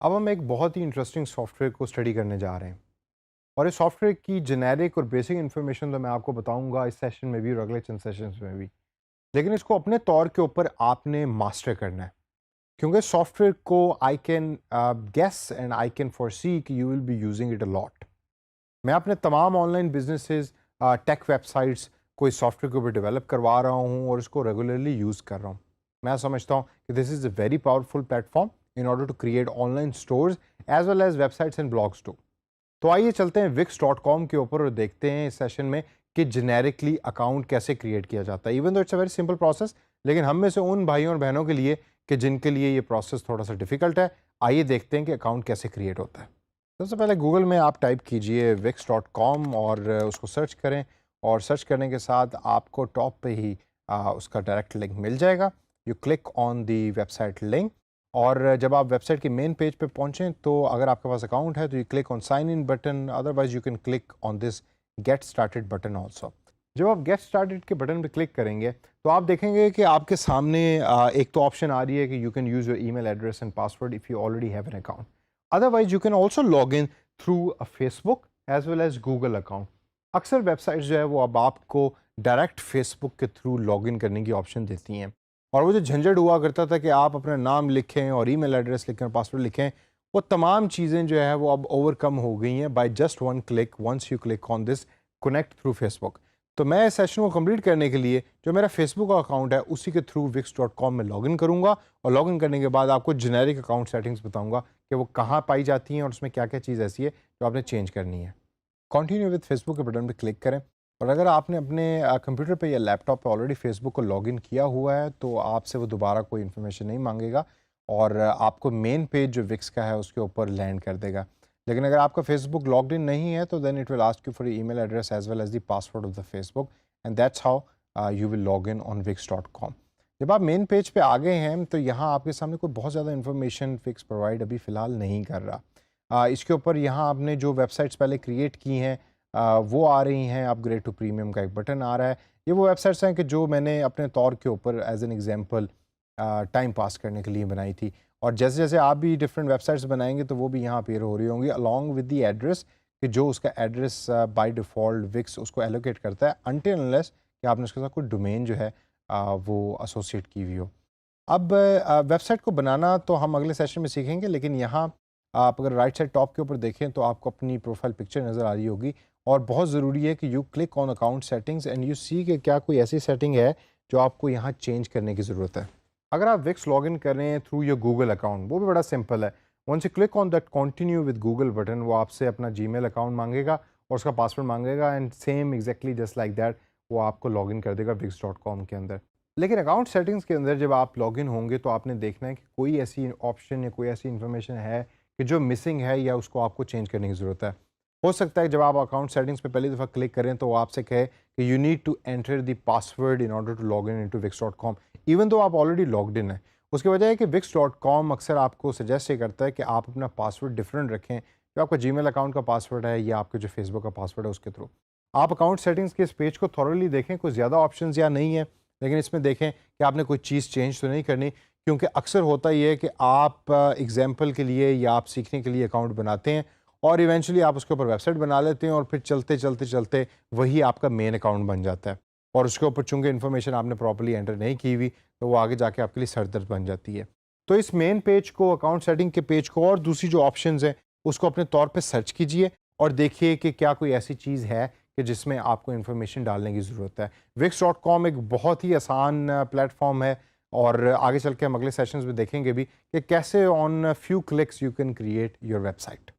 अब हम एक बहुत ही इंटरेस्टिंग सॉफ्टवेयर को स्टडी करने जा रहे हैं और इस सॉफ्टवेयर की जेनेरिक और बेसिक इन्फॉर्मेशन तो मैं आपको बताऊंगा इस सेशन में भी और अगले चंद सेशंस में भी। लेकिन इसको अपने तौर के ऊपर आपने मास्टर करना है, क्योंकि सॉफ्टवेयर को I can guess and I can foresee कि you will be using it a lot. मैं अपने तमाम ऑनलाइन बिजनेसेस, टेक वेबसाइट्स को इस सॉफ्टवेयर के ऊपर डेवलप करवा रहा हूँ और इसको रेगुलरली यूज़ कर रहा हूँ। मैं समझता हूँ कि this is a very powerful platform in order to create online stores as well as websites and blogs too. तो आइए चलते हैं wix.com के ऊपर और देखते हैं इस सेशन में कि जेनेरिकली अकाउंट कैसे क्रिएट किया जाता है। Even though it's a very simple process, लेकिन हम में से उन भाइयों और बहनों के लिए कि जिनके लिए ये प्रोसेस थोड़ा सा डिफिकल्ट है, आइए देखते हैं कि अकाउंट कैसे क्रिएट होता है। सबसे पहले गूगल में आप टाइप कीजिए wix.com और उसको सर्च करें और सर्च करने के साथ आपको टॉप पे ही उसका डायरेक्ट लिंक मिल जाएगा। You click on the website link और जब आप वेबसाइट के मेन पेज पे पहुंचें तो अगर आपके पास अकाउंट है तो you click on sign in button, otherwise you can click on this get started button also. जब आप गेट स्टार्टेड के बटन पे क्लिक करेंगे तो आप देखेंगे कि आपके सामने एक तो ऑप्शन आ रही है कि you can use your email address and password if you already have an account. Otherwise you can also log in through a Facebook as well as Google account. अक्सर वेबसाइट्स जो है वो अब आपको डायरेक्ट फेसबुक के through log in करने की option देती हैं, और वो जो झंझट हुआ करता था कि आप अपना नाम लिखें और ईमेल एड्रेस लिखें और पासवर्ड लिखें, वो तमाम चीज़ें जो है वो अब ओवरकम हो गई हैं by just one click once you click on this connect through Facebook. तो मैं इस सेशन को कंप्लीट करने के लिए जो मेरा फेसबुक का अकाउंट है उसी के थ्रू wix.com में लॉगिन करूंगा और लॉगिन करने के बाद आपको जेनेरिक अकाउंट सेटिंग्स बताऊंगा कि वो कहाँ पाई जाती हैं और उसमें क्या क्या चीज़ ऐसी है जो आपने चेंज करनी है। कंटिन्यू विद फेसबुक के बटन पर क्लिक करें और अगर आपने अपने कंप्यूटर पे या लैपटॉप पे ऑलरेडी फेसबुक को लॉगिन किया हुआ है तो आपसे वो दोबारा कोई इन्फॉर्मेशन नहीं मांगेगा और आपको मेन पेज जो विक्स का है उसके ऊपर लैंड कर देगा। लेकिन अगर आपका फेसबुक लॉग्ड इन नहीं है तो then it will ask you for email address as well as the password of the Facebook and that's how you will log in on wix.com। जब आप मेन पेज पे आ गए हैं तो यहाँ आपके सामने कोई बहुत ज़्यादा इन्फॉर्मेशन फिक्स प्रोवाइड अभी फ़िलहाल नहीं कर रहा। इसके ऊपर यहाँ आपने जो वेबसाइट्स पहले क्रिएट की हैं वो आ रही हैं, अपग्रेड टू प्रीमियम का एक बटन आ रहा है। ये वो वेबसाइट्स हैं कि जो मैंने अपने तौर के ऊपर as an example time pass करने के लिए बनाई थी, और जैसे जैसे आप भी डिफरेंट वेबसाइट्स बनाएंगे तो वो भी यहाँ अपीयर हो रही होंगी अलॉन्ग विद द एड्रेस, कि जो उसका एड्रेस बाय डिफ़ॉल्ट विक्स उसको एलोकेट करता है अनटिल अनलेस कि आपने उसके साथ कोई डोमेन जो है वो एसोसिएट की हुई हो। अब वेबसाइट को बनाना तो हम अगले सेशन में सीखेंगे, लेकिन यहाँ आप अगर राइट साइड टॉप के ऊपर देखें तो आपको अपनी प्रोफाइल पिक्चर नज़र आ रही होगी और बहुत ज़रूरी है कि you click on account settings and you see कि क्या कोई ऐसी सेटिंग है जो आपको यहाँ चेंज करने की ज़रूरत है। अगर आप विक्स लॉग इन कर रहे हैं थ्रू योर गूगल अकाउंट, वो भी बड़ा सिंपल है। Once you click on that continue with Google button, वो आपसे अपना जीमेल अकाउंट मांगेगा और उसका पासवर्ड मांगेगा and same exactly just like that वो आपको लॉग इन कर देगा wix.com के अंदर। लेकिन अकाउंट सेटिंग्स के अंदर जब आप लॉगिन होंगे तो आपने देखना है कि कोई ऐसी ऑप्शन या कोई ऐसी इन्फॉर्मेशन है कि जो मिसिंग है या उसको आपको चेंज करने की ज़रूरत है। हो सकता है जब आप अकाउंट सेटिंग्स पे पहली दफ़ा क्लिक करें तो वो आपसे कहे कि you need to enter the password in order to log in to wix.com, even though आप ऑलरेडी लॉग्ड इन है। उसकी वजह है कि wix.com अक्सर आपको सजेस्ट ये करता है कि आप अपना पासवर्ड डिफरेंट रखें, जो आपका जीमेल अकाउंट का पासवर्ड है या आपके जो फेसबुक का पासवर्ड है उसके थ्रू। आप अकाउंट सेटिंग्स के इस पेज को थॉरली देखें, कुछ ज़्यादा ऑप्शन या नहीं है, लेकिन इसमें देखें कि आपने कोई चीज़ चेंज तो नहीं करनी, क्योंकि अक्सर होता ही है कि आप एग्जाम्पल के लिए या आप सीखने के लिए अकाउंट बनाते हैं और इवेंचुअली आप उसके ऊपर वेबसाइट बना लेते हैं और फिर चलते चलते चलते वही आपका मेन अकाउंट बन जाता है और उसके ऊपर चूंकि इन्फॉर्मेशन आपने प्रॉपर्ली एंटर नहीं की हुई तो वो आगे जाके आपके लिए सरदर्द बन जाती है। तो इस मेन पेज को, अकाउंट सेटिंग के पेज को और दूसरी जो ऑप्शंस हैं उसको अपने तौर पे सर्च कीजिए और देखिए कि क्या कोई ऐसी चीज़ है कि जिसमें आपको इन्फॉर्मेशन डालने की ज़रूरत है। wix.com एक बहुत ही आसान प्लेटफॉर्म है और आगे चल के हम अगले सेशंस में देखेंगे भी कि कैसे on few clicks you can create your website.